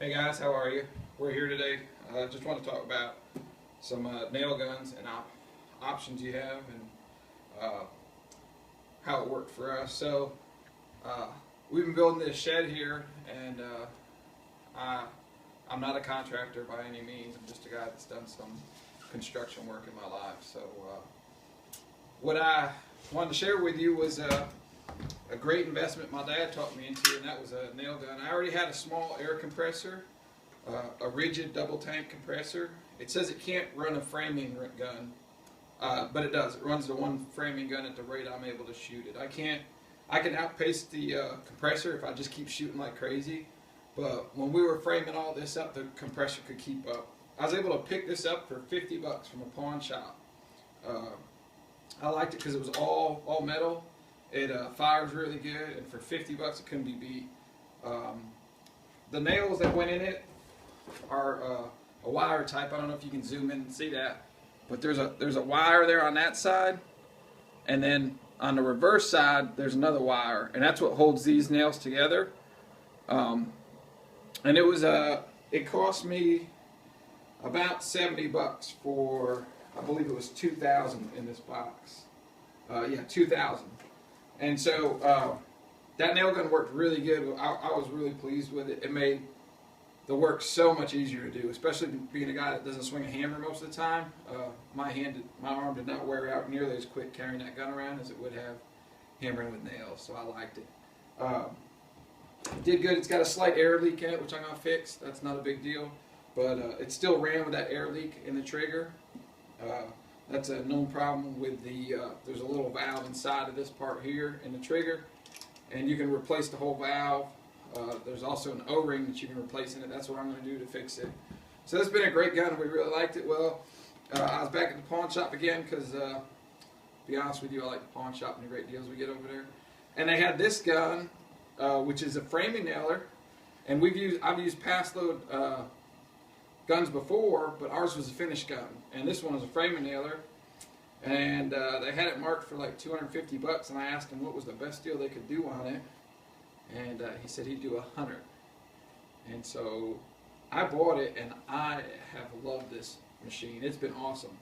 Hey guys, how are you? We're here today. Just want to talk about some nail guns and options you have and how it worked for us. So we've been building this shed here, and I'm not a contractor by any means. I'm just a guy that's done some construction work in my life. So what I wanted to share with you was a great investment my dad taught me into, and that was a nail gun. I already had a small air compressor, a rigid double tank compressor. It says it can't run a framing gun, but it does. It runs the one framing gun at the rate I'm able to shoot it. I can outpace the compressor if I just keep shooting like crazy, but when we were framing all this up, the compressor could keep up. I was able to pick this up for 50 bucks from a pawn shop. I liked it because it was all metal. It fires really good, and for 50 bucks it couldn't be beat. The nails that went in it are a wire type. I don't know if you can zoom in and see that, but there's a wire there on that side, and then on the reverse side there's another wire, and that's what holds these nails together. And it cost me about 70 bucks for, I believe it was 2,000 in this box. Yeah, 2,000. And so that nail gun worked really good. I was really pleased with it. It made the work so much easier to do, especially being a guy that doesn't swing a hammer most of the time. My arm did not wear out nearly as quick carrying that gun around as it would have hammering with nails, so I liked it. It did good. It's got a slight air leak in it, which I'm going to fix. That's not a big deal, but it still ran with that air leak in the trigger. That's a known problem with there's a little valve inside of this part here in the trigger, and you can replace the whole valve. There's also an O-ring that you can replace in it. That's what I'm going to do to fix it. So this has been a great gun. We really liked it. Well, I was back at the pawn shop again because, to be honest with you, I like the pawn shop and the great deals we get over there. And they had this gun, which is a framing nailer, and I've used Paslode guns before, but ours was a finished gun, and this one was a framing nailer, and they had it marked for like 250 bucks, and I asked him what was the best deal they could do on it, and he said he'd do 100. And so I bought it, and I have loved this machine. It's been awesome.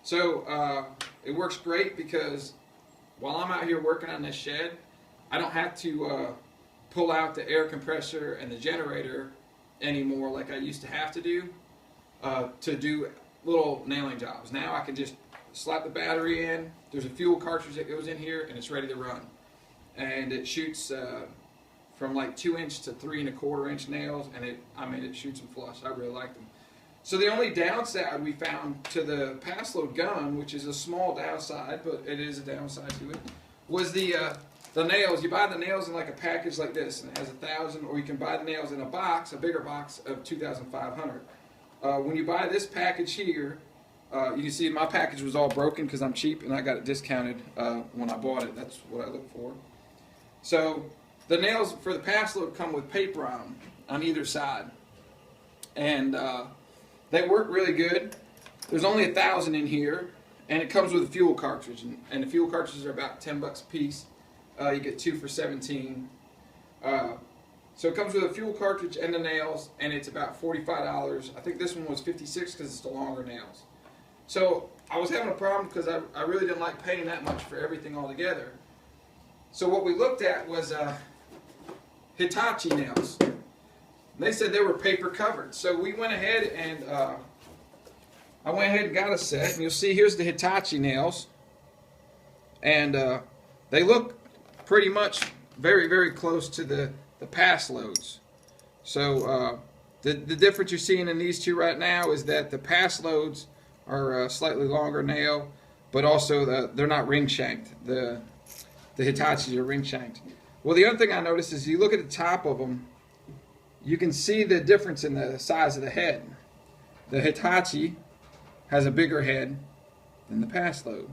So it works great because while I'm out here working on this shed, I don't have to pull out the air compressor and the generator anymore like I used to have to do little nailing jobs. Now I can just slap the battery in. There's a fuel cartridge that goes in here, and it's ready to run. And it shoots from like 2-inch to 3 1/4-inch nails, and it shoots them flush. I really like them. So the only downside we found to the Paslode gun, which is a small downside, but it is a downside to it, was the nails. You buy the nails in like a package like this, and it has 1,000, or you can buy the nails in a box, a bigger box of 2,500. When you buy this package here, you can see my package was all broken because I'm cheap and I got it discounted when I bought it. That's what I look for. So the nails for the Paslode come with paper on either side, and they work really good. There's only 1,000 in here, and it comes with a fuel cartridge, and the fuel cartridges are about 10 bucks a piece. You get 2 for 17. So it comes with a fuel cartridge and the nails, and it's about $45. I think this one was $56 because it's the longer nails. So I was having a problem because I really didn't like paying that much for everything all together. So what we looked at was Hitachi nails. And they said they were paper covered. So we went ahead and I went ahead and got a set. And you'll see here's the Hitachi nails, and they look pretty much very, very close to the Paslodes. So the difference you're seeing in these two right now is that the Paslodes are a slightly longer nail, but also they're not ring shanked. The Hitachis are ring shanked. Well, the other thing I noticed is you look at the top of them, you can see the difference in the size of the head. The Hitachi has a bigger head than the Paslode.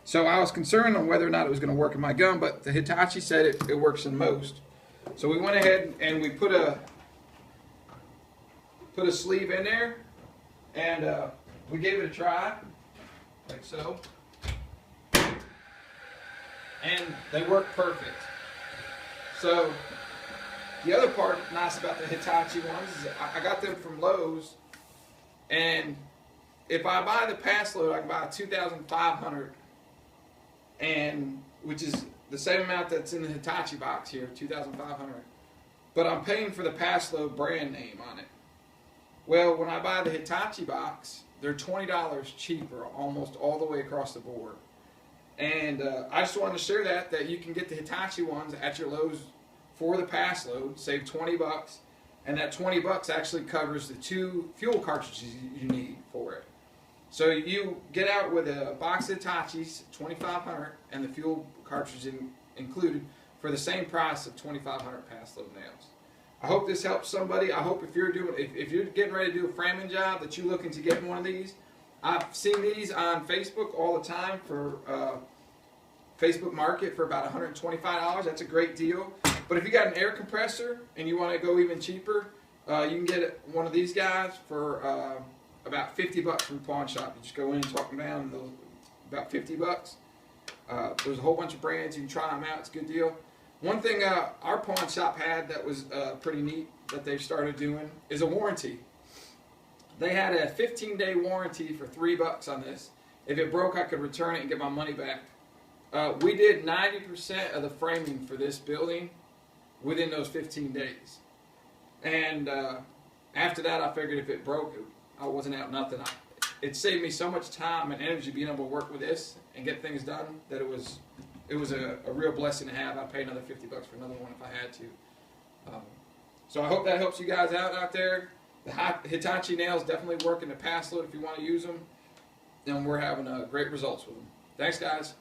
So I was concerned on whether or not it was going to work in my gun, but the Hitachi said it works in most. So we went ahead and we put a sleeve in there, and we gave it a try, like so, and they work perfect. So The other part nice about the Hitachi ones is I got them from Lowe's, and if I buy the Paslode, I can buy a 2,500, and which is the same amount that's in the Hitachi box here, 2,500. But I'm paying for the Paslode brand name on it. Well, when I buy the Hitachi box, they're $20 cheaper almost all the way across the board. And I just wanted to share that you can get the Hitachi ones at your Lowe's for the Paslode, save $20, and that $20 actually covers the 2 fuel cartridges you need for it. So you get out with a box of Hitachis, 2,500, and the fuel cartridge included for the same price of 2,500 Paslode nails. I hope this helps somebody. I hope if you're getting ready to do a framing job that you're looking to get one of these. I've seen these on Facebook all the time for Facebook Market for about $125. That's a great deal. But if you got an air compressor and you want to go even cheaper, you can get one of these guys for about $50 from the pawn shop. You just go in and talk them down, and about $50. There's a whole bunch of brands. You can try them out. It's a good deal. One thing our pawn shop had that was pretty neat that they've started doing is a warranty. They had a 15-day warranty for $3 on this. If it broke, I could return it and get my money back. We did 90% of the framing for this building within those 15 days. And after that, I figured if it broke, I wasn't out nothing. It saved me so much time and energy being able to work with this and get things done that it was a real blessing to have. I'd pay another $50 for another one if I had to. So I hope that helps you guys out there. The Hitachi nails definitely work in the Paslode if you want to use them. And we're having great results with them. Thanks, guys.